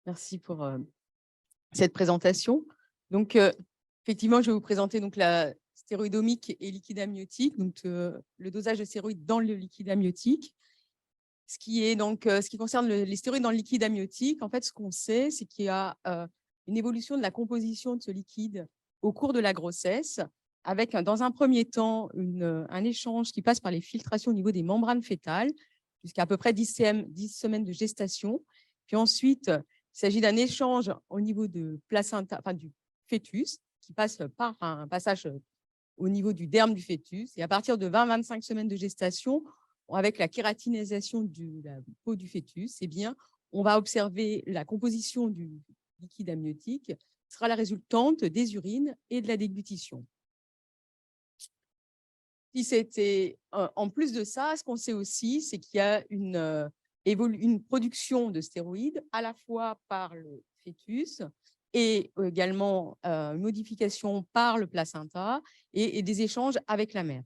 Merci pour cette présentation. Donc, effectivement, je vais vous présenter donc, la stéroïdomique et liquide amniotique, donc le dosage de stéroïdes dans le liquide amniotique. Ce qui concerne les stéroïdes dans le liquide amniotique, en fait, ce qu'on sait, c'est qu'il y a une évolution de la composition de ce liquide au cours de la grossesse, avec dans un premier temps un échange qui passe par les filtrations au niveau des membranes fœtales, jusqu'à peu près 10 semaines de gestation. Puis ensuite, il s'agit d'un échange au niveau de placenta, enfin, du fœtus, qui passe par un passage au niveau du derme du fœtus. Et à partir de 20-25 semaines de gestation, avec la kératinisation de la peau du fœtus, eh bien, on va observer la composition du liquide amniotique, qui sera la résultante des urines et de la déglutition. En plus de ça, ce qu'on sait aussi, c'est qu'il y a une production de stéroïdes à la fois par le fœtus et également une modification par le placenta et des échanges avec la mère.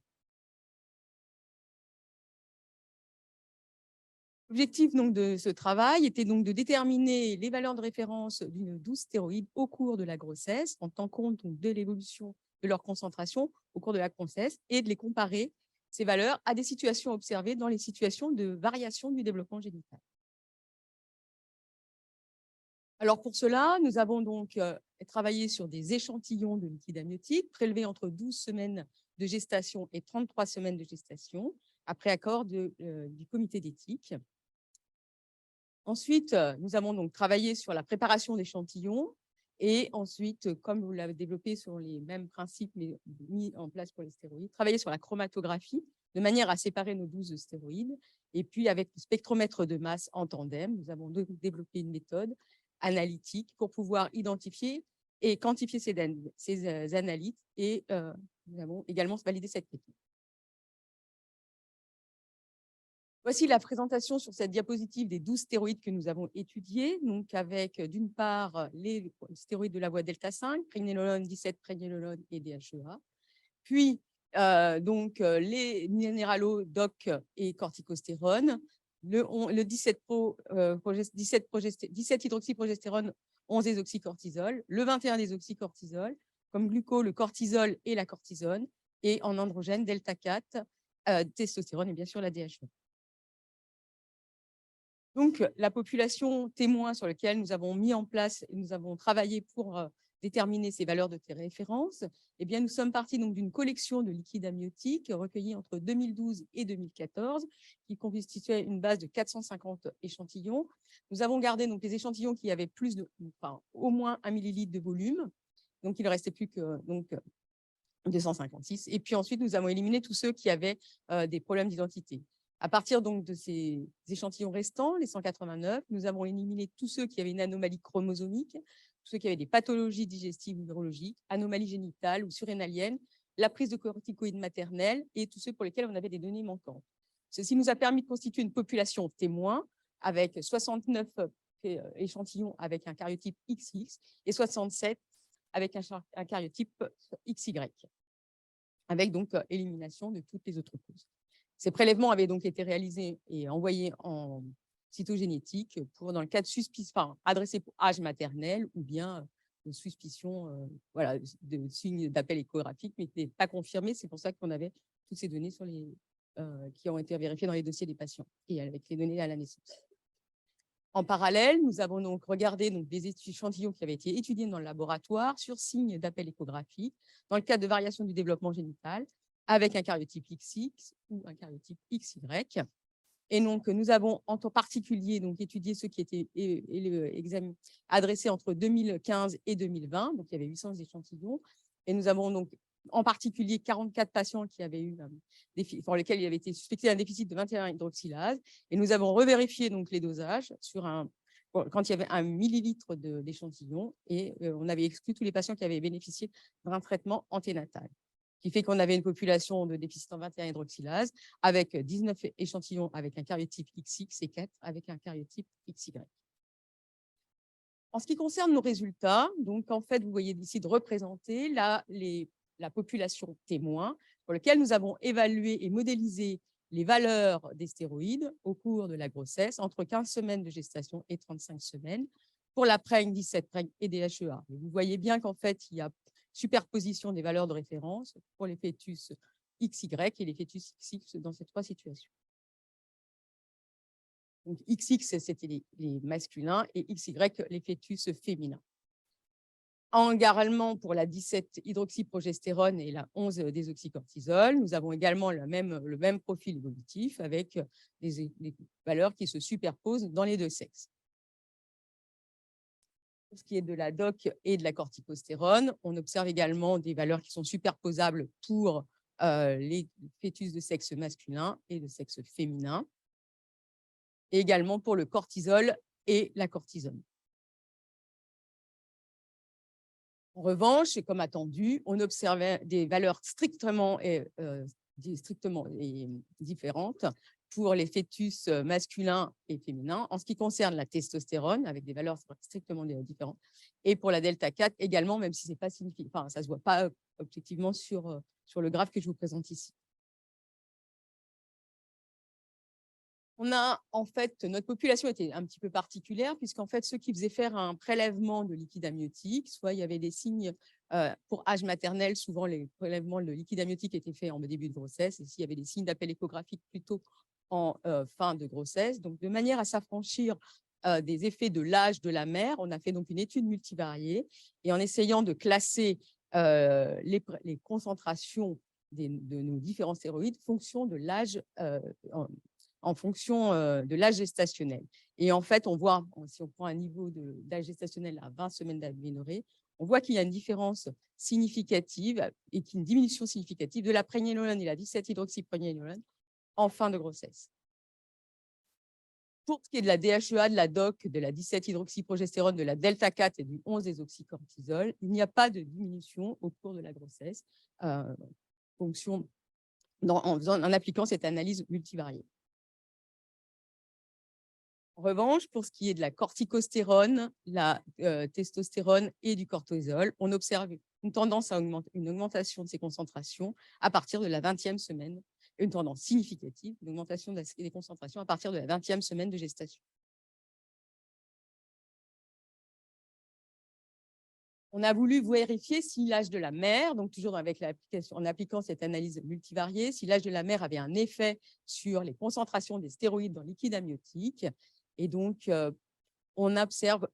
L'objectif de ce travail était donc de déterminer les valeurs de référence d'une 12 stéroïdes au cours de la grossesse, en tenant compte de l'évolution de leur concentration au cours de la grossesse et de les comparer, ces valeurs, à des situations observées dans les situations de variation du développement génital. Alors pour cela, nous avons donc travaillé sur des échantillons de liquide amniotique prélevés entre 12 semaines de gestation et 33 semaines de gestation, après accord du comité d'éthique. Ensuite, nous avons donc travaillé sur la préparation d'échantillons et ensuite, comme vous l'avez développé sur les mêmes principes mais mis en place pour les stéroïdes, travailler sur la chromatographie de manière à séparer nos 12 stéroïdes. Et puis, avec le spectromètre de masse en tandem, nous avons développé une méthode analytique pour pouvoir identifier et quantifier ces analytes et nous avons également validé cette technique. Voici la présentation sur cette diapositive des 12 stéroïdes que nous avons étudiés, donc avec d'une part les stéroïdes de la voie delta 5, pregnénolone, 17 pregnénolone et DHEA, puis les minéralo, DOC et corticostérone, le 17 hydroxyprogestérone, 11 désoxycortisol, le 21 désoxycortisol, comme gluco, le cortisol et la cortisone, et en androgène delta 4, testostérone et bien sûr la DHEA. Donc, la population témoin sur laquelle nous avons mis en place, nous avons travaillé pour déterminer ces valeurs de référence, eh bien, nous sommes partis d'une collection de liquide amniotique recueillis entre 2012 et 2014, qui constituait une base de 450 échantillons. Nous avons gardé donc les échantillons qui avaient au moins 1 millilitre de volume, donc il ne restait plus que 256. Et puis ensuite, nous avons éliminé tous ceux qui avaient des problèmes d'identité. À partir de ces échantillons restants, les 189, nous avons éliminé tous ceux qui avaient une anomalie chromosomique, tous ceux qui avaient des pathologies digestives ou neurologiques, anomalies génitales ou surrénaliennes, la prise de corticoïdes maternels et tous ceux pour lesquels on avait des données manquantes. Ceci nous a permis de constituer une population témoin avec 69 échantillons avec un karyotype XX et 67 avec un karyotype XY, avec donc élimination de toutes les autres causes. Ces prélèvements avaient donc été réalisés et envoyés en cytogénétique dans le cas de suspicion, adressés pour âge maternel ou bien de suspicion de signes d'appel échographique, mais qui n'étaient pas confirmés. C'est pour ça qu'on avait toutes ces données qui ont été vérifiées dans les dossiers des patients et avec les données à la naissance. En parallèle, nous avons donc regardé des échantillons qui avaient été étudiés dans le laboratoire sur signes d'appel échographique dans le cadre de variation du développement génital avec un karyotype XX ou un karyotype XY. Et donc, nous avons en particulier étudié ceux qui étaient adressés entre 2015 et 2020. Donc, il y avait 800 échantillons. Et nous avons donc en particulier 44 patients qui avaient pour lesquels il avait été suspecté un déficit de 21 hydroxylase. Et nous avons revérifié les dosages quand il y avait 1 millilitre d'échantillon. Et on avait exclu tous les patients qui avaient bénéficié d'un traitement anténatal, qui fait qu'on avait une population de déficit en 21 hydroxylase avec 19 échantillons avec un karyotype XX et 4 avec un karyotype XY. En ce qui concerne nos résultats, donc en fait, vous voyez ici de représenter la population témoin pour laquelle nous avons évalué et modélisé les valeurs des stéroïdes au cours de la grossesse entre 15 semaines de gestation et 35 semaines pour la prègne 17 prègne et DHEA. Vous voyez bien qu'en fait, il y a superposition des valeurs de référence pour les fœtus XY et les fœtus XX dans ces trois situations. Donc, XX, c'était les masculins et XY, les fœtus féminins. Également, pour la 17-hydroxyprogestérone et la 11-désoxycortisol, nous avons également le même profil évolutif avec des valeurs qui se superposent dans les deux sexes. Pour ce qui est de la DOC et de la corticostérone, on observe également des valeurs qui sont superposables pour les fœtus de sexe masculin et de sexe féminin, et également pour le cortisol et la cortisone. En revanche, comme attendu, on observait des valeurs strictement différentes pour les fœtus masculins et féminins en ce qui concerne la testostérone, avec des valeurs strictement différentes, et pour la delta 4 également, même si c'est pas significatif, enfin, ça ne se voit pas objectivement sur le graphe que je vous présente ici. On a, en fait, notre population était un petit peu particulière, puisqu'en fait, ceux qui faisaient faire un prélèvement de liquide amniotique, soit il y avait des signes pour âge maternel, souvent les prélèvements de liquide amniotique étaient faits en début de grossesse, et s'il y avait des signes d'appel échographique plutôt en fin de grossesse. Donc, de manière à s'affranchir des effets de l'âge de la mère, on a fait donc une étude multivariée, et en essayant de classer les concentrations de nos différents stéroïdes fonction de l'âge en fonction de l'âge gestationnel. Et en fait, on voit, si on prend un niveau d'âge gestationnel à 20 semaines d'aménorrhée, on voit qu'il y a une différence significative et une diminution significative de la prégnénolone et la 17-hydroxyprégnénolone en fin de grossesse. Pour ce qui est de la DHEA, de la DOC, de la 17-hydroxyprogestérone, de la delta 4 et du 11-désoxycortisol, il n'y a pas de diminution au cours de la grossesse en appliquant cette analyse multivariée. En revanche, pour ce qui est de la corticostérone, la testostérone et du cortisol, on observe une tendance à une augmentation de ces concentrations à partir de la 20e semaine, une tendance significative d'augmentation des concentrations à partir de la 20e semaine de gestation. On a voulu vérifier si l'âge de la mère, donc toujours avec en appliquant cette analyse multivariée, si l'âge de la mère avait un effet sur les concentrations des stéroïdes dans le liquide amniotique. Et donc, on observe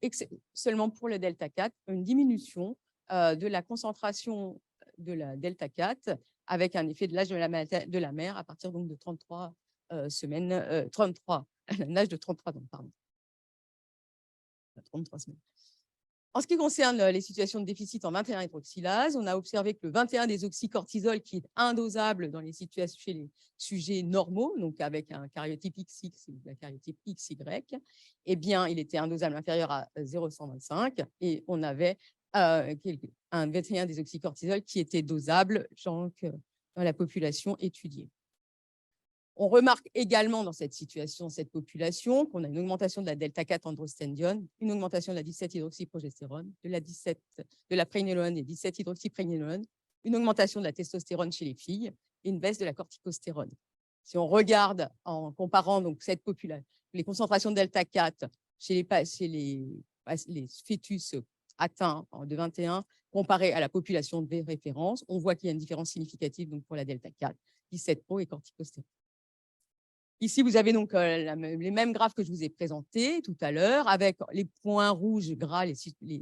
seulement pour le delta 4 une diminution de la concentration de la delta 4 avec un effet de l'âge de la mère à partir donc de 33 semaines, un âge de 33 ans, pardon. 33 semaines. En ce qui concerne les situations de déficit en 21-hydroxylase, on a observé que le 21-désoxycortisol, qui est indosable dans les situations chez les sujets normaux, donc avec un karyotype XX ou un karyotype XY, eh bien, il était indosable inférieur à 0,125 et on avait un 21-désoxycortisol qui était dosable dans la population étudiée. On remarque également dans cette situation, cette population, qu'on a une augmentation de la delta 4 androstendione, une augmentation de la 17-hydroxyprogestérone, de la prégnénolone et 17-hydroxyprégnénolone, une augmentation de la testostérone chez les filles et une baisse de la corticostérone. Si on regarde en comparant donc cette population, les concentrations de delta 4 chez les fœtus atteints de 21 comparé à la population de référence, on voit qu'il y a une différence significative donc pour la delta 4, 17 pro et corticostérone. Ici, vous avez donc les mêmes graphes que je vous ai présentés tout à l'heure, avec les points rouges gras, les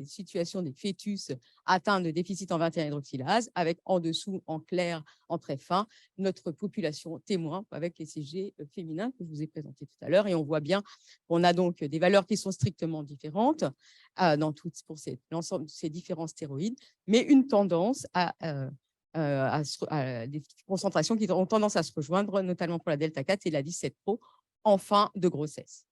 situations des fœtus atteints de déficit en 21-hydroxylase, avec en dessous, en clair, en très fin, notre population témoin avec les CG féminins que je vous ai présentés tout à l'heure. Et on voit bien qu'on a donc des valeurs qui sont strictement différentes pour l'ensemble de ces différents stéroïdes, mais une tendance à des concentrations qui ont tendance à se rejoindre, notamment pour la delta 4 et la 17 pro en fin de grossesse.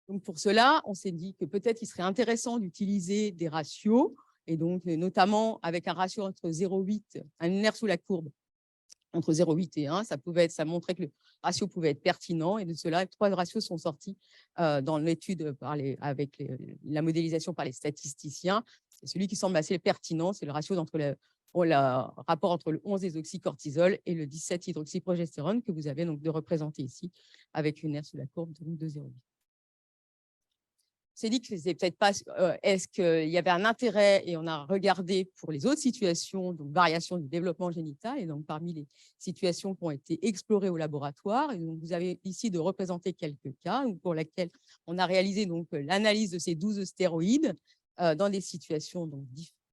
Donc pour cela, on s'est dit que peut-être il serait intéressant d'utiliser des ratios, et donc notamment avec un ratio entre 0,8, un linéaire sous la courbe, entre 0,8 et 1, ça montrait que le ratio pouvait être pertinent, et de cela, 3 ratios sont sortis dans l'étude avec la modélisation par les statisticiens. Celui qui semble assez pertinent, c'est le ratio le rapport entre le 11-désoxycortisol et le 17-hydroxyprogestérone que vous avez donc de représenter ici avec une R sous la courbe de 0,8. s'est dit que c'était peut-être pas, est-ce qu'il y avait un intérêt, et on a regardé pour les autres situations, donc variation du développement génital, et donc parmi les situations qui ont été explorées au laboratoire. Et donc, vous avez ici de représenter quelques cas pour lesquels on a réalisé donc l'analyse de ces 12 stéroïdes dans des situations donc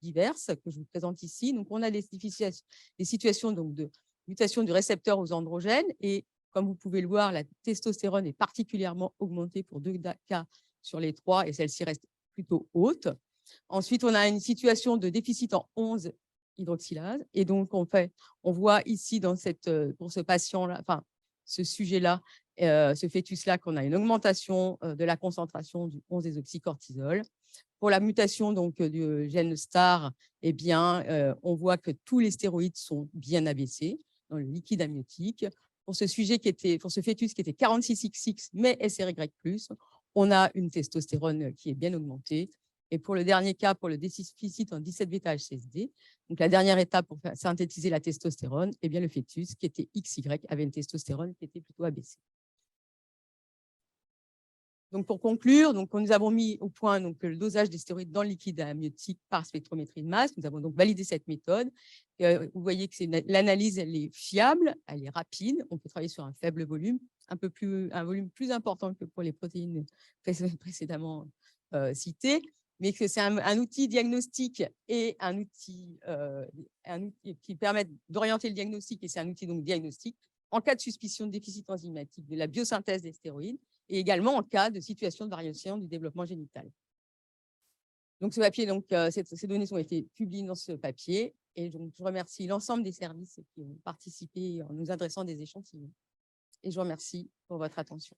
diverses que je vous présente ici. Donc, on a des situations donc de mutation du récepteur aux androgènes, et comme vous pouvez le voir, la testostérone est particulièrement augmentée pour 2 cas sur les 3, et celle-ci reste plutôt haute. Ensuite, on a une situation de déficit en 11 hydroxylase. Et donc, on voit ici pour ce patient-là, enfin, ce sujet-là, ce fœtus-là, qu'on a une augmentation de la concentration du 11-désoxycortisol. Pour la mutation donc, du gène STAR, eh bien, on voit que tous les stéroïdes sont bien abaissés dans le liquide amniotique. Pour ce fœtus qui était 46XX, mais SRY+, on a une testostérone qui est bien augmentée. Et pour le dernier cas, pour le déficit en 17-bêta-HCSD, donc la dernière étape pour synthétiser la testostérone, eh bien le fœtus qui était XY avait une testostérone qui était plutôt abaissée. Donc pour conclure, donc nous avons mis au point donc le dosage des stéroïdes dans le liquide amniotique par spectrométrie de masse. Nous avons donc validé cette méthode. Vous voyez que l'analyse, elle est fiable, elle est rapide. On peut travailler sur un faible volume, un volume plus important que pour les protéines précédemment citées, mais que c'est un outil diagnostique et un outil qui permet d'orienter le diagnostic, et c'est un outil donc diagnostique en cas de suspicion de déficit enzymatique de la biosynthèse des stéroïdes, et également en cas de situation de variation du développement génital. Donc, ce papier, ces données ont été publiées dans ce papier, et donc je remercie l'ensemble des services qui ont participé en nous adressant des échantillons. Et je vous remercie pour votre attention.